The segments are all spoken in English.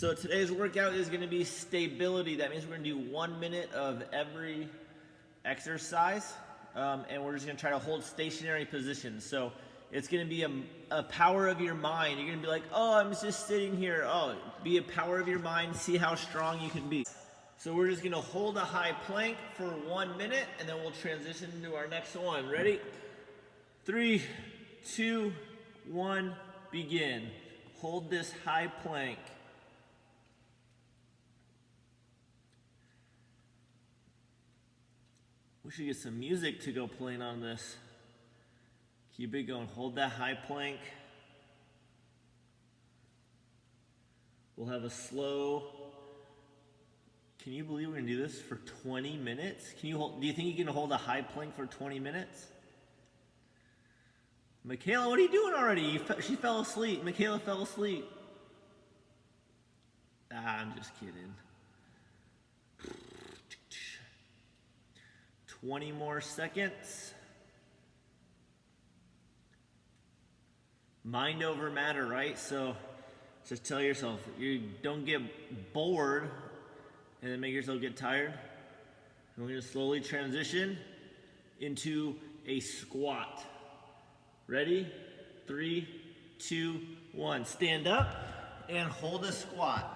So today's workout is going to be stability. That means we're going to do 1 minute of every exercise, and we're just going to try to hold stationary positions. So it's going to be a power of your mind. You're going to be like, oh, I'm just sitting here. Oh, be a power of your mind. See how strong you can be. So we're just going to hold a high plank for 1 minute, and then we'll transition into our next one. Ready? 3, 2, 1, begin. Hold this high plank. We should get some music to go playing on this. Keep it going. Hold that high plank. We'll have a slow. Can you believe we're gonna do this for 20 minutes? Do you think you can hold a high plank for 20 minutes? Michaela, what are you doing already? She fell asleep. Michaela fell asleep. I'm just kidding. 20 more seconds. Mind over matter, right? So just tell yourself, you don't get bored and then make yourself get tired. And we're gonna slowly transition into a squat. Ready? 3, 2, 1. Stand up and hold a squat.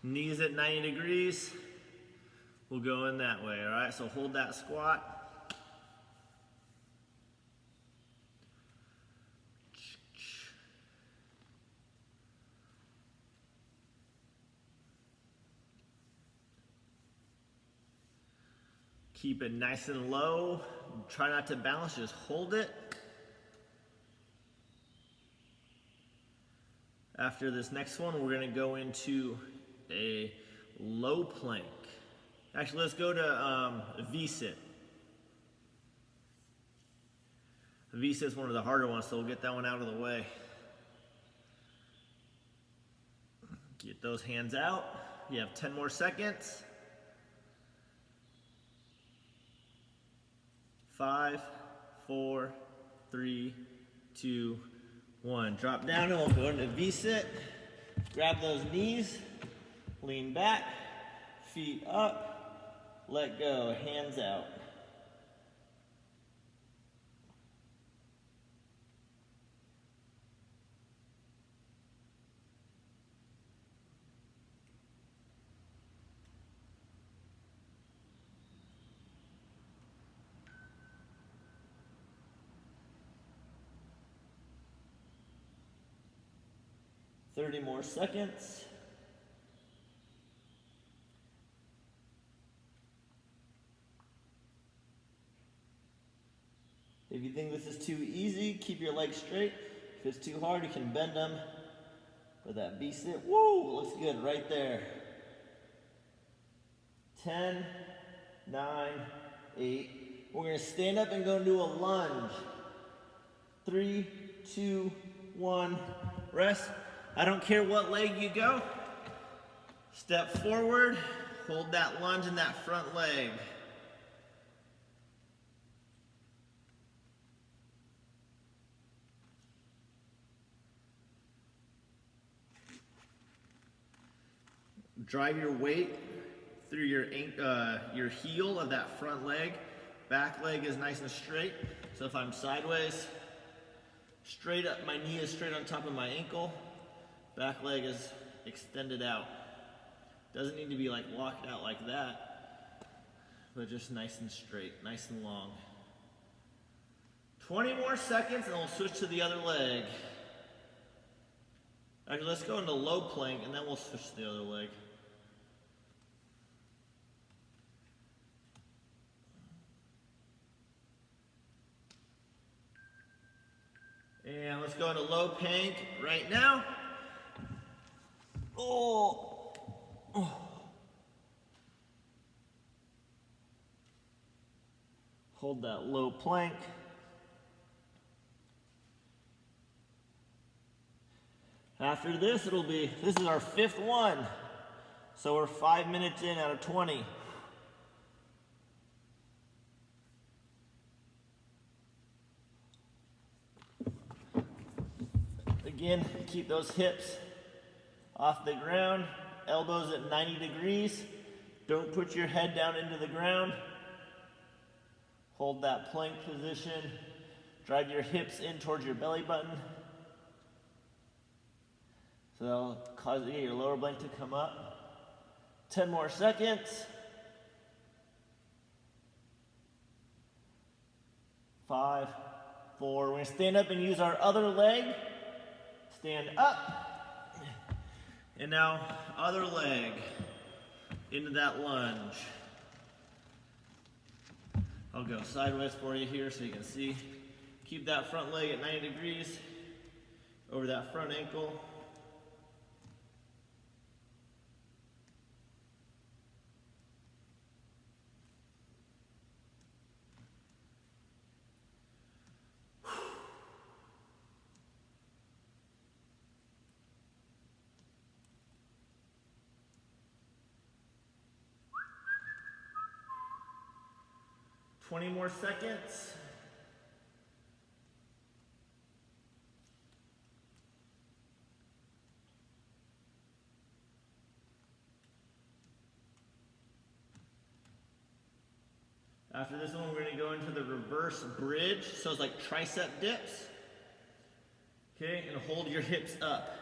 Knees at 90 degrees. We'll go in that way, all right? So hold that squat. Keep it nice and low. Try not to balance, just hold it. After this next one, we're gonna go into a low plank. Actually, let's go to V-sit. V-sit is one of the harder ones, so we'll get that one out of the way. Get those hands out. You have 10 more seconds. 5, 4, 3, 2, 1. Drop down and we'll go into V-sit. Grab those knees, lean back, feet up. Let go, hands out. Thirty more seconds. If you think this is too easy, keep your legs straight. If it's too hard, you can bend them for that V-sit. Woo, looks good right there. 10, 9, 8. We're gonna stand up and go into a lunge. 3, 2, 1, rest. I don't care what leg you go. Step forward, hold that lunge in that front leg. Drive your weight through your heel of that front leg. Back leg is nice and straight. So if I'm sideways, straight up, my knee is straight on top of my ankle. Back leg is extended out. Doesn't need to be like locked out like that, but just nice and straight, nice and long. 20 more seconds and we'll switch to the other leg. Actually, let's go into low plank and then we'll switch to the other leg. And let's go into low plank right now. Oh. Hold that low plank. After this, this is our 5th one. So we're 5 minutes in out of 20. Again, keep those hips off the ground, elbows at 90 degrees. Don't put your head down into the ground. Hold that plank position. Drive your hips in towards your belly button. So that'll cause your lower blank to come up. 10 more seconds. 5, 4. We're going to stand up and use our other leg. Stand up. And now, other leg into that lunge. I'll go sideways for you here so you can see. Keep that front leg at 90 degrees over that front ankle. Twenty more seconds. After this one, we're going to go into the reverse bridge. So it's like tricep dips. Okay, and hold your hips up.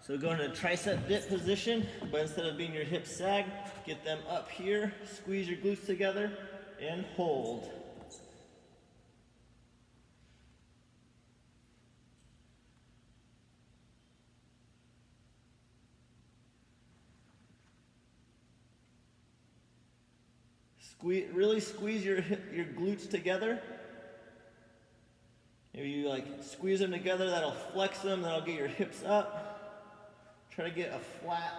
So go into a tricep dip position, but instead of being your hips sag, get them up here, squeeze your glutes together, and hold. Really squeeze your glutes together. Maybe you like squeeze them together, that'll flex them, that'll get your hips up. Try to get a flat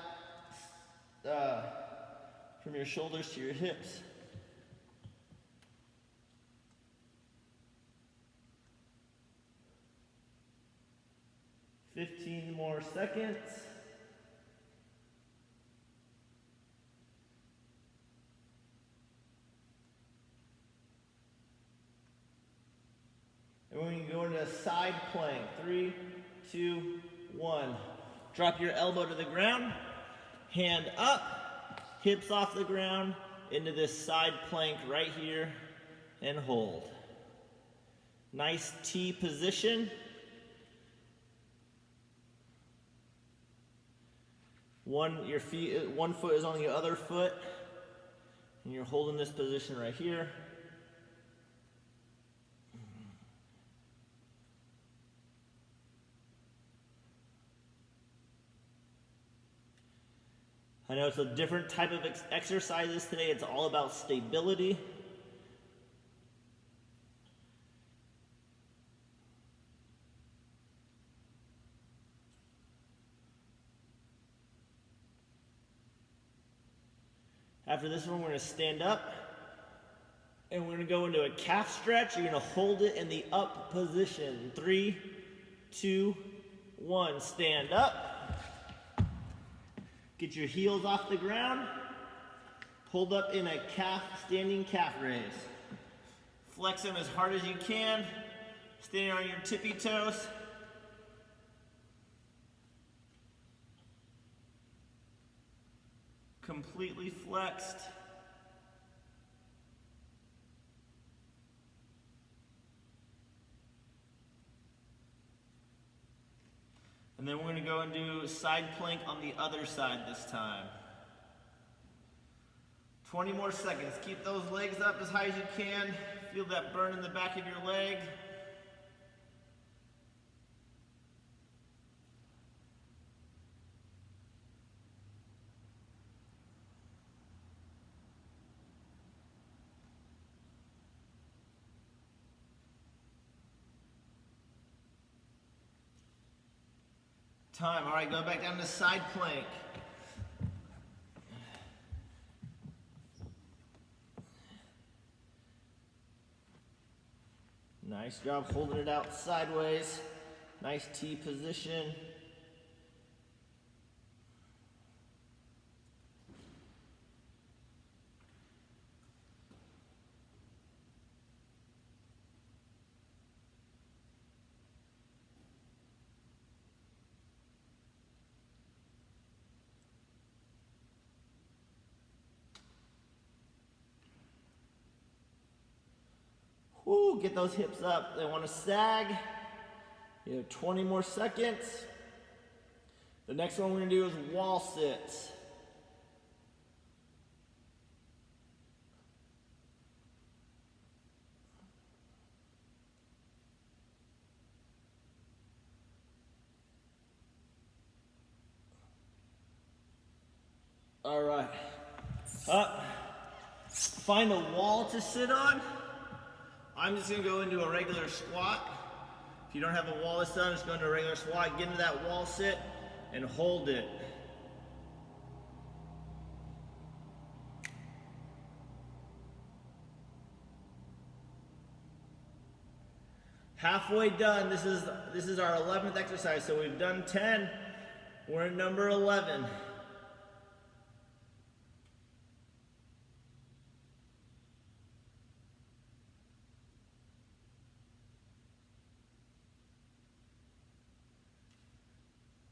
from your shoulders to your hips. 15 more seconds. And we're going to go into a side plank. 3, 2, 1. Drop your elbow to the ground, hand up, hips off the ground, into this side plank right here, and hold. Nice T position. One foot is on the other foot, and you're holding this position right here. I know it's a different type of exercises today. It's all about stability. After this one, we're going to stand up, and we're going to go into a calf stretch. You're going to hold it in the up position. 3, 2, 1. Stand up. Get your heels off the ground. Hold up in a standing calf raise. Flex them as hard as you can. Standing on your tippy toes. Completely flexed. And then we're going to go and do side plank on the other side this time. 20 more seconds. Keep those legs up as high as you can. Feel that burn in the back of your leg. Time. All right, go back down to side plank. Nice job holding it out sideways. Nice T position. Ooh, get those hips up. They want to sag. You have 20 more seconds. The next one we're gonna do is wall sits. All right, up. Find a wall to sit on. I'm just gonna go into a regular squat. If you don't have a wall to sit on, just go into a regular squat, get into that wall sit, and hold it. Halfway done. This is our 11th exercise. So we've done 10. We're at number 11.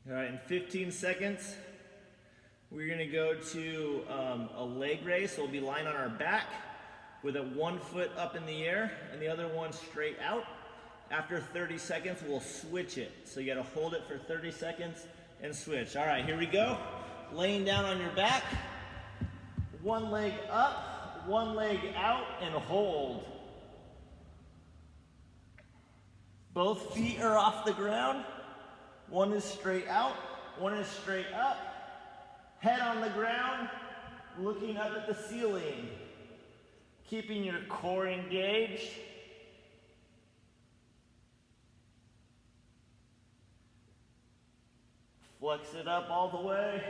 All right, in 15 seconds, we're gonna go to a leg raise. So we'll be lying on our back with one foot up in the air and the other one straight out. After 30 seconds, we'll switch it. So you gotta hold it for 30 seconds and switch. All right, here we go. Laying down on your back, one leg up, one leg out, and hold. Both feet are off the ground. One is straight out, one is straight up. Head on the ground, looking up at the ceiling. Keeping your core engaged. Flex it up all the way.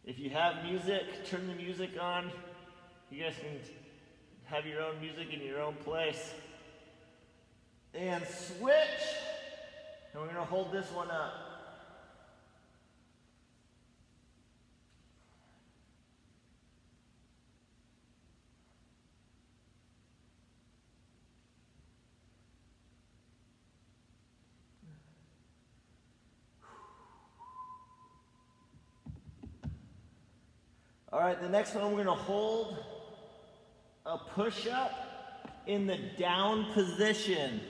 If you have music, turn the music on. You guys can have your own music in your own place. And switch. And we're going to hold this one up. All right, the next one we're going to hold a push-up in the down position.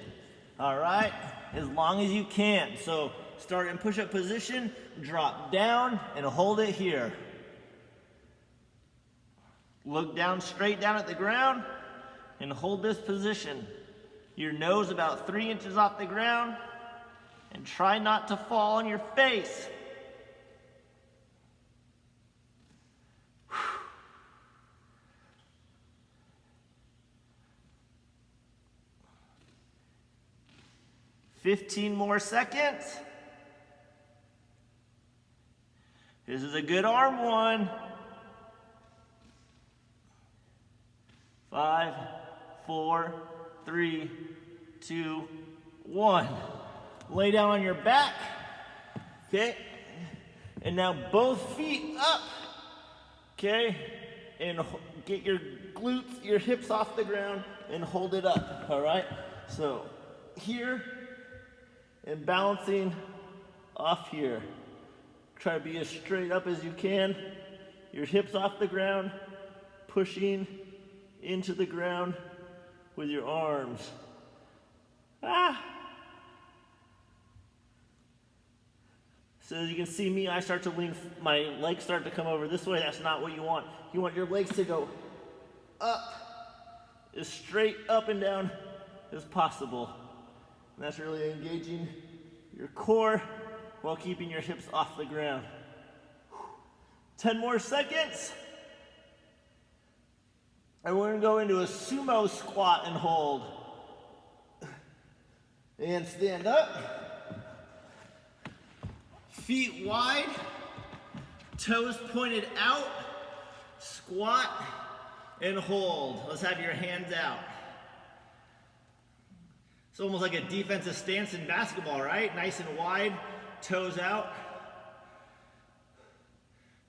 All right, as long as you can. So start in push-up position, drop down, and hold it here. Look down, straight down at the ground, and hold this position. Your nose about 3 inches off the ground, and try not to fall on your face. Whew. 15 more seconds. This is a good arm one. 5, 4, 3, 2, 1. Lay down on your back. Okay. And now both feet up. Okay. And get your glutes, your hips off the ground and hold it up. All right. So here and balancing off here. Try to be as straight up as you can. Your hips off the ground, pushing into the ground with your arms. So as you can see me, I start to lean, my legs start to come over this way. That's not what you want. You want your legs to go up, as straight up and down as possible. And that's really engaging your core while keeping your hips off the ground. 10 more seconds. And we're gonna go into a sumo squat and hold. And stand up. Feet wide, toes pointed out, squat and hold. Let's have your hands out. It's almost like a defensive stance in basketball, right? Nice and wide, toes out.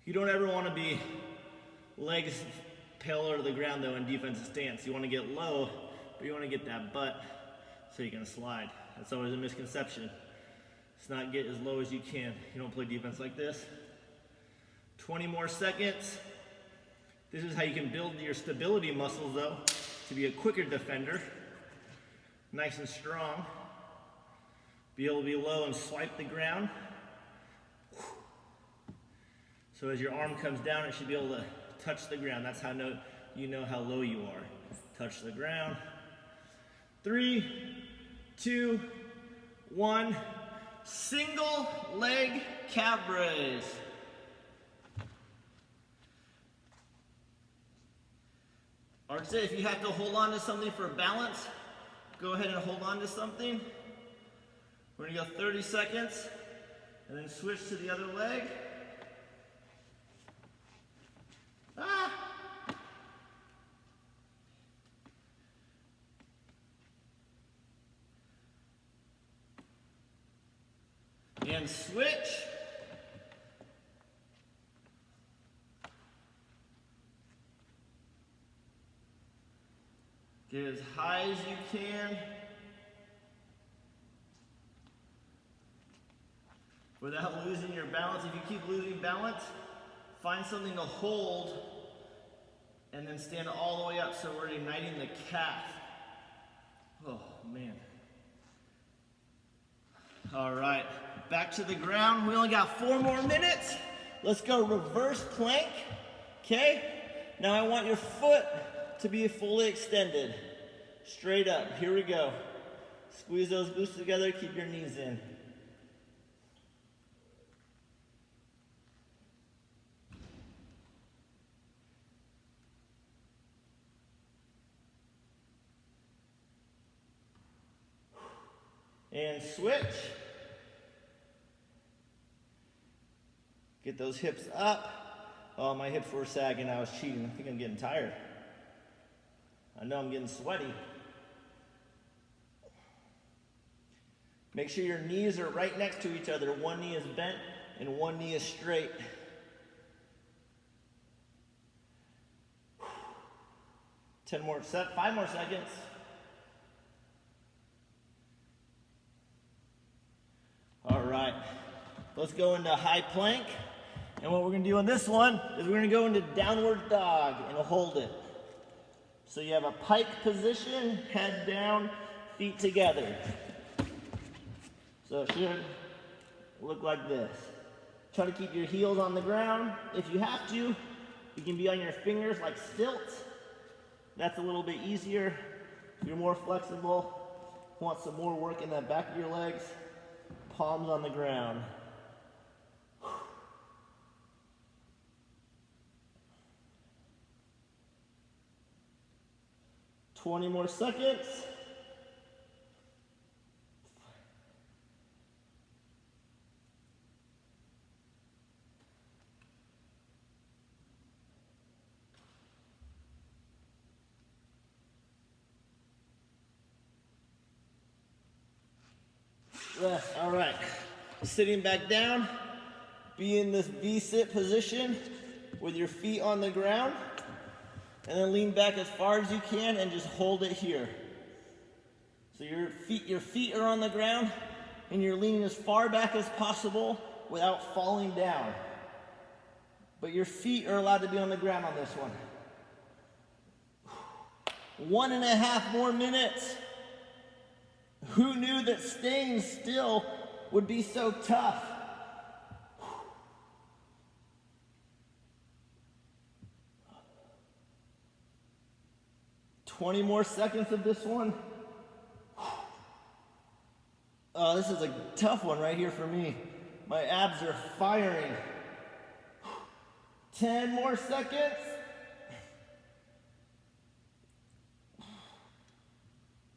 You don't ever want to be legs parallel to the ground though in defensive stance. You want to get low, but you want to get that butt so you can slide. That's always a misconception. It's not get as low as you can. You don't play defense like this. 20 more seconds. This is how you can build your stability muscles though, to be a quicker defender. Nice and strong. Be able to be low and swipe the ground. So as your arm comes down, it should be able to touch the ground. That's how you know how low you are. Touch the ground. 3, 2, 1. Single leg calf raise. Or say if you have to hold on to something for balance, go ahead and hold on to something. We're gonna go 30 seconds and then switch to the other leg. And switch. Get as high as you can without losing your balance. If you keep losing balance, find something to hold and then stand all the way up so we're uniting the calf. Oh, man. All right, back to the ground. We only got 4 more minutes. Let's go reverse plank, okay? Now I want your foot to be fully extended, straight up. Here we go. Squeeze those glutes together, keep your knees in. And switch. Get those hips up. Oh, my hips were sagging. I was cheating. I think I'm getting tired. I know I'm getting sweaty. Make sure your knees are right next to each other. One knee is bent and one knee is straight. 5 more seconds. All right, let's go into high plank. And what we're gonna do on this one is we're gonna go into downward dog and hold it. So you have a pike position, head down, feet together. So it should look like this. Try to keep your heels on the ground. If you have to, you can be on your fingers like stilts. That's a little bit easier. If you're more flexible, want some more work in that back of your legs, palms on the ground. 20 more seconds. All right, sitting back down, be in this V-sit position with your feet on the ground, and then lean back as far as you can and just hold it here. So your feet are on the ground and you're leaning as far back as possible without falling down. But your feet are allowed to be on the ground on this one. 1.5 more minutes. Who knew that staying still would be so tough? "20 more seconds of this one. Oh, this is a tough one right here for me. My abs are firing. 10 more seconds.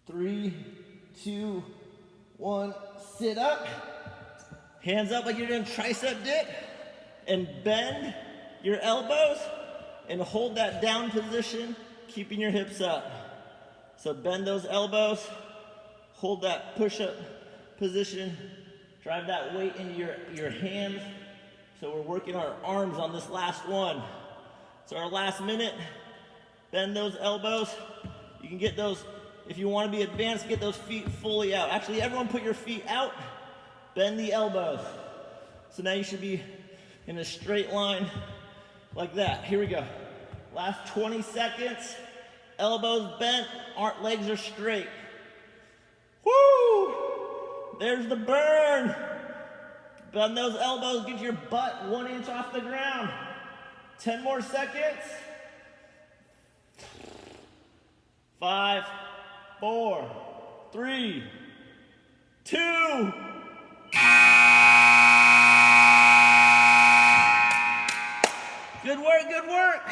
3, 2, 1, sit up. Hands up like you're doing tricep dip. And bend your elbows and hold that down position, keeping your hips up. So bend those elbows, hold that push-up position, drive that weight into your hands. So we're working our arms on this last one. So our last minute, bend those elbows. You can get those, if you want to be advanced, get those feet fully out. Actually, everyone put your feet out, bend the elbows. So now you should be in a straight line like that. Here we go. Last 20 seconds. Elbows bent, legs are straight. Woo! There's the burn. Bend those elbows, get your butt 1 inch off the ground. 10 more seconds. 5, 4, 3, 2. Good work, good work.